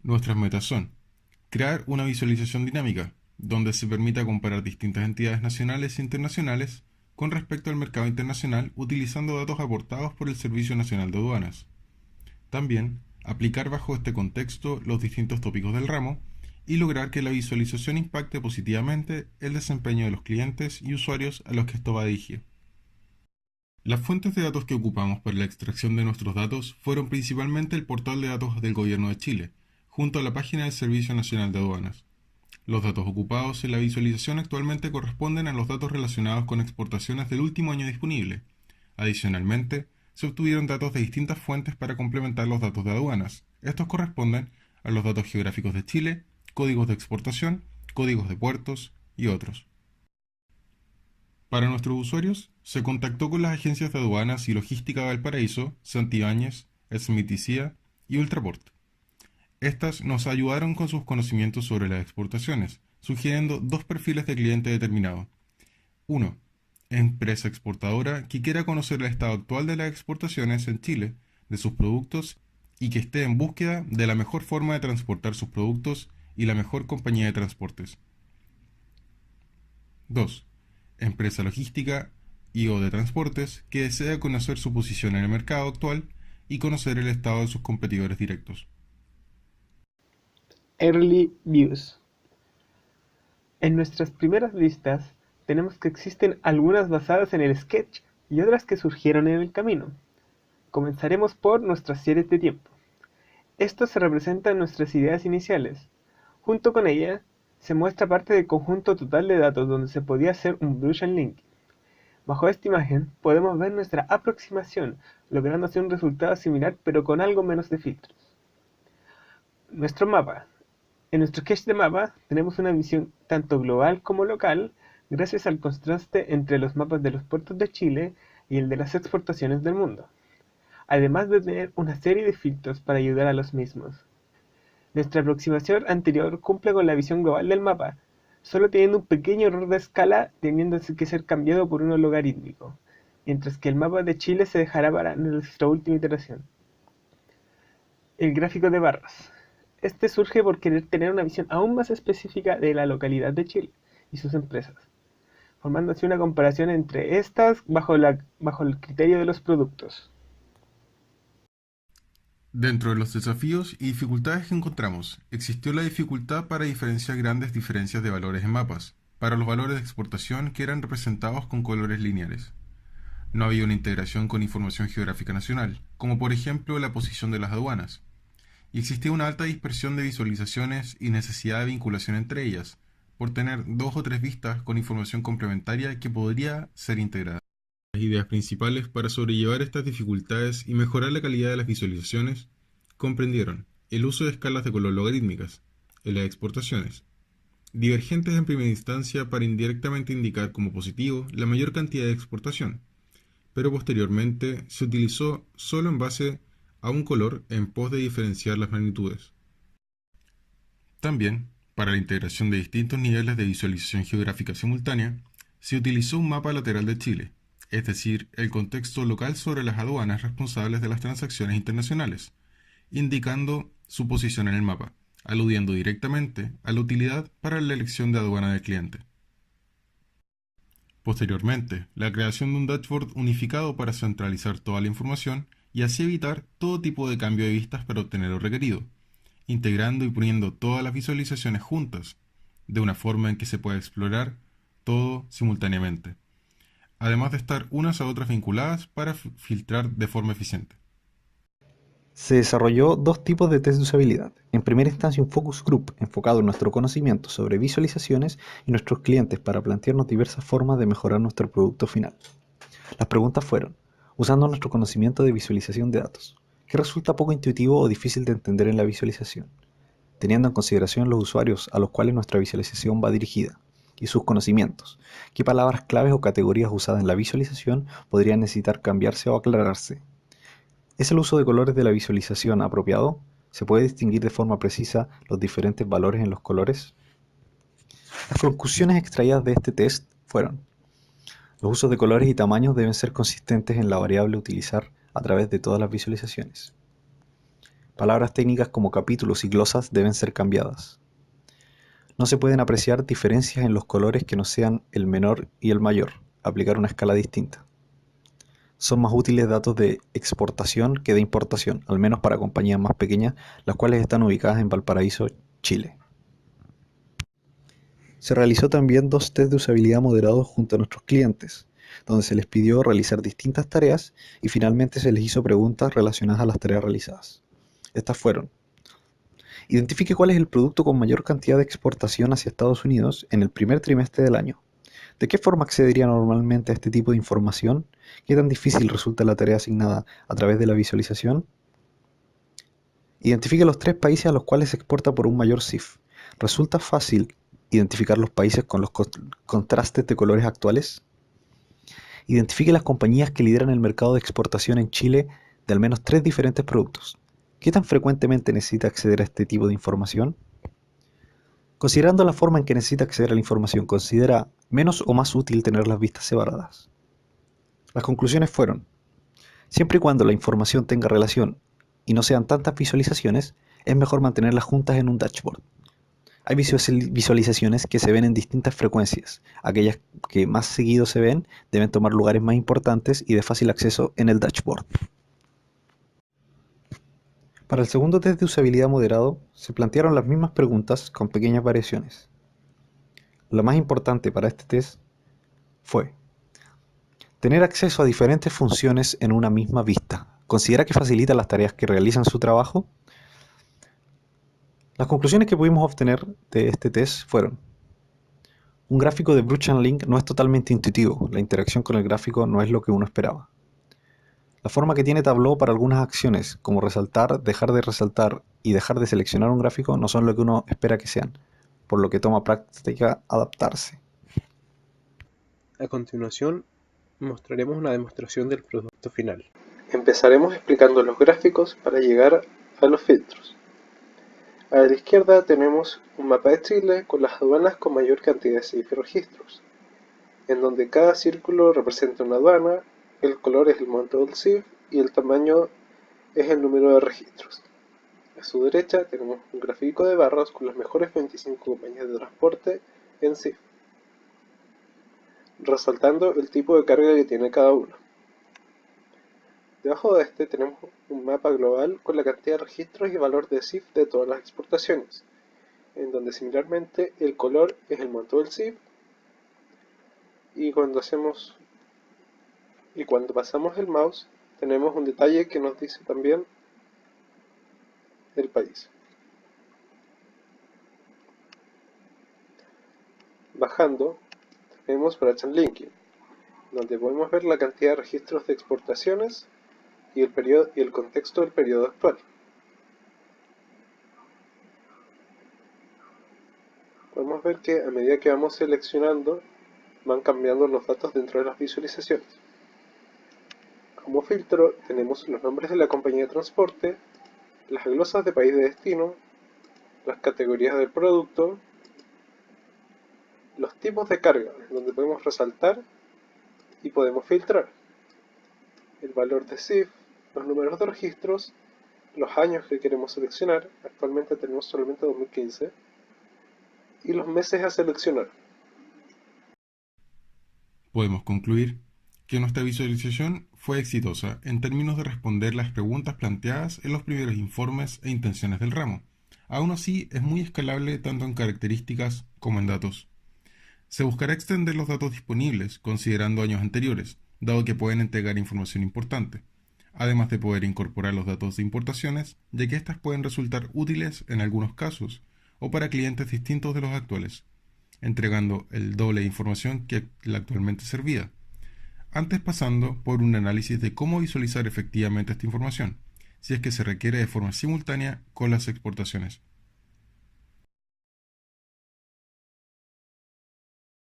Nuestras metas son crear una visualización dinámica, donde se permita comparar distintas entidades nacionales e internacionales con respecto al mercado internacional utilizando datos aportados por el Servicio Nacional de Aduanas. También, aplicar bajo este contexto los distintos tópicos del ramo y lograr que la visualización impacte positivamente el desempeño de los clientes y usuarios a los que esto va dirigido. Las fuentes de datos que ocupamos para la extracción de nuestros datos fueron principalmente el portal de datos del Gobierno de Chile, junto a la página del Servicio Nacional de Aduanas. Los datos ocupados en la visualización actualmente corresponden a los datos relacionados con exportaciones del último año disponible. Adicionalmente, se obtuvieron datos de distintas fuentes para complementar los datos de aduanas. Estos corresponden a los datos geográficos de Chile, códigos de exportación, códigos de puertos y otros. Para nuestros usuarios, se contactó con las agencias de aduanas y logística de Valparaíso, Santibáñez, Smith y Ultraport. Estas nos ayudaron con sus conocimientos sobre las exportaciones, sugiriendo dos perfiles de cliente determinado. Uno, empresa exportadora que quiera conocer el estado actual de las exportaciones en Chile de sus productos y que esté en búsqueda de la mejor forma de transportar sus productos y la mejor compañía de transportes. 2. Empresa logística y o de transportes que desea conocer su posición en el mercado actual y conocer el estado de sus competidores directos. Early Views. En nuestras primeras listas tenemos que existen algunas basadas en el Sketch y otras que surgieron en el camino. Comenzaremos por nuestras series de tiempo. Estos se representan nuestras ideas iniciales. Junto con ellas se muestra parte del conjunto total de datos donde se podía hacer un Boolean link. Bajo esta imagen podemos ver nuestra aproximación, logrando hacer un resultado similar pero con algo menos de filtros. Nuestro mapa. En nuestro sketch de mapa tenemos una visión tanto global como local gracias al contraste entre los mapas de los puertos de Chile y el de las exportaciones del mundo, además de tener una serie de filtros para ayudar a los mismos. Nuestra aproximación anterior cumple con la visión global del mapa, solo teniendo un pequeño error de escala teniendo que ser cambiado por uno logarítmico, mientras que el mapa de Chile se dejará para nuestra última iteración. El gráfico de barras. Este surge por querer tener una visión aún más específica de la localidad de Chile y sus empresas, formando así una comparación entre estas bajo el criterio de los productos. Dentro de los desafíos y dificultades que encontramos, existió la dificultad para diferenciar grandes diferencias de valores en mapas, para los valores de exportación que eran representados con colores lineales. No había una integración con información geográfica nacional, como por ejemplo la posición de las aduanas, y existía una alta dispersión de visualizaciones y necesidad de vinculación entre ellas, por tener dos o tres vistas con información complementaria que podría ser integrada. Las ideas principales para sobrellevar estas dificultades y mejorar la calidad de las visualizaciones comprendieron el uso de escalas de color logarítmicas en las exportaciones, divergentes en primera instancia para indirectamente indicar como positivo la mayor cantidad de exportación, pero posteriormente se utilizó solo en base a un color en pos de diferenciar las magnitudes. También, para la integración de distintos niveles de visualización geográfica simultánea, se utilizó un mapa lateral de Chile, es decir, el contexto local sobre las aduanas responsables de las transacciones internacionales, indicando su posición en el mapa, aludiendo directamente a la utilidad para la elección de aduana del cliente. Posteriormente, la creación de un dashboard unificado para centralizar toda la información y así evitar todo tipo de cambio de vistas para obtener lo requerido, integrando y poniendo todas las visualizaciones juntas, de una forma en que se pueda explorar todo simultáneamente, además de estar unas a otras vinculadas para filtrar de forma eficiente. Se desarrolló dos tipos de test de usabilidad. En primera instancia, un focus group enfocado en nuestro conocimiento sobre visualizaciones y nuestros clientes para plantearnos diversas formas de mejorar nuestro producto final. Las preguntas fueron, usando nuestro conocimiento de visualización de datos, ¿qué resulta poco intuitivo o difícil de entender en la visualización? Teniendo en consideración los usuarios a los cuales nuestra visualización va dirigida y sus conocimientos, ¿qué palabras claves o categorías usadas en la visualización podrían necesitar cambiarse o aclararse? ¿Es el uso de colores de la visualización apropiado? ¿Se puede distinguir de forma precisa los diferentes valores en los colores? Las conclusiones extraídas de este test fueron: los usos de colores y tamaños deben ser consistentes en la variable a utilizar a través de todas las visualizaciones. Palabras técnicas como capítulos y glosas deben ser cambiadas. No se pueden apreciar diferencias en los colores que no sean el menor y el mayor. Aplicar una escala distinta. Son más útiles datos de exportación que de importación, al menos para compañías más pequeñas, las cuales están ubicadas en Valparaíso, Chile. Se realizó también 2 test de usabilidad moderados junto a nuestros clientes, donde se les pidió realizar distintas tareas y finalmente se les hizo preguntas relacionadas a las tareas realizadas. Estas fueron: identifique cuál es el producto con mayor cantidad de exportación hacia Estados Unidos en el primer trimestre del año. ¿De qué forma accedería normalmente a este tipo de información? ¿Qué tan difícil resulta la tarea asignada a través de la visualización? Identifique los 3 países a los cuales se exporta por un mayor CIF. ¿Resulta fácil identificar los países con los contrastes de colores actuales? Identifique las compañías que lideran el mercado de exportación en Chile de al menos 3 diferentes productos. ¿Qué tan frecuentemente necesita acceder a este tipo de información? Considerando la forma en que necesita acceder a la información, ¿considera menos o más útil tener las vistas separadas? Las conclusiones fueron: siempre y cuando la información tenga relación y no sean tantas visualizaciones, es mejor mantenerlas juntas en un dashboard. Hay visualizaciones que se ven en distintas frecuencias. Aquellas que más seguido se ven deben tomar lugares más importantes y de fácil acceso en el dashboard. Para el segundo test de usabilidad moderado, se plantearon las mismas preguntas con pequeñas variaciones. Lo más importante para este test fue tener acceso a diferentes funciones en una misma vista. ¿Considera que facilita las tareas que realizan su trabajo? Las conclusiones que pudimos obtener de este test fueron: un gráfico de Bruchand Link no es totalmente intuitivo, la interacción con el gráfico no es lo que uno esperaba. La forma que tiene Tableau para algunas acciones, como resaltar, dejar de resaltar y dejar de seleccionar un gráfico, no son lo que uno espera que sean, por lo que toma práctica adaptarse. A continuación, mostraremos una demostración del producto final. Empezaremos explicando los gráficos para llegar a los filtros. A la izquierda tenemos un mapa de Chile con las aduanas con mayor cantidad de CIF y registros, en donde cada círculo representa una aduana, el color es el monto del CIF y el tamaño es el número de registros. A su derecha tenemos un gráfico de barras con las mejores 25 compañías de transporte en CIF, resaltando el tipo de carga que tiene cada uno. Debajo de este tenemos un mapa global con la cantidad de registros y valor de CIF de todas las exportaciones, en donde similarmente el color es el monto del CIF y cuando pasamos el mouse tenemos un detalle que nos dice también el país. Bajando tenemos Bruchand Linking, donde podemos ver la cantidad de registros de exportaciones y el contexto del periodo actual. Podemos ver que a medida que vamos seleccionando van cambiando los datos dentro de las visualizaciones. Como filtro tenemos los nombres de la compañía de transporte, las glosas de país de destino, las categorías del producto, los tipos de carga, donde podemos resaltar y podemos filtrar, el valor de CIF, los números de registros, los años que queremos seleccionar, actualmente tenemos solamente 2015, y los meses a seleccionar. Podemos concluir que nuestra visualización fue exitosa en términos de responder las preguntas planteadas en los primeros informes e intenciones del ramo. Aún así, es muy escalable tanto en características como en datos. Se buscará extender los datos disponibles considerando años anteriores, dado que pueden entregar información importante, además de poder incorporar los datos de importaciones, ya que éstas pueden resultar útiles en algunos casos o para clientes distintos de los actuales, entregando el doble de información que la actualmente servida, antes pasando por un análisis de cómo visualizar efectivamente esta información, si es que se requiere de forma simultánea con las exportaciones.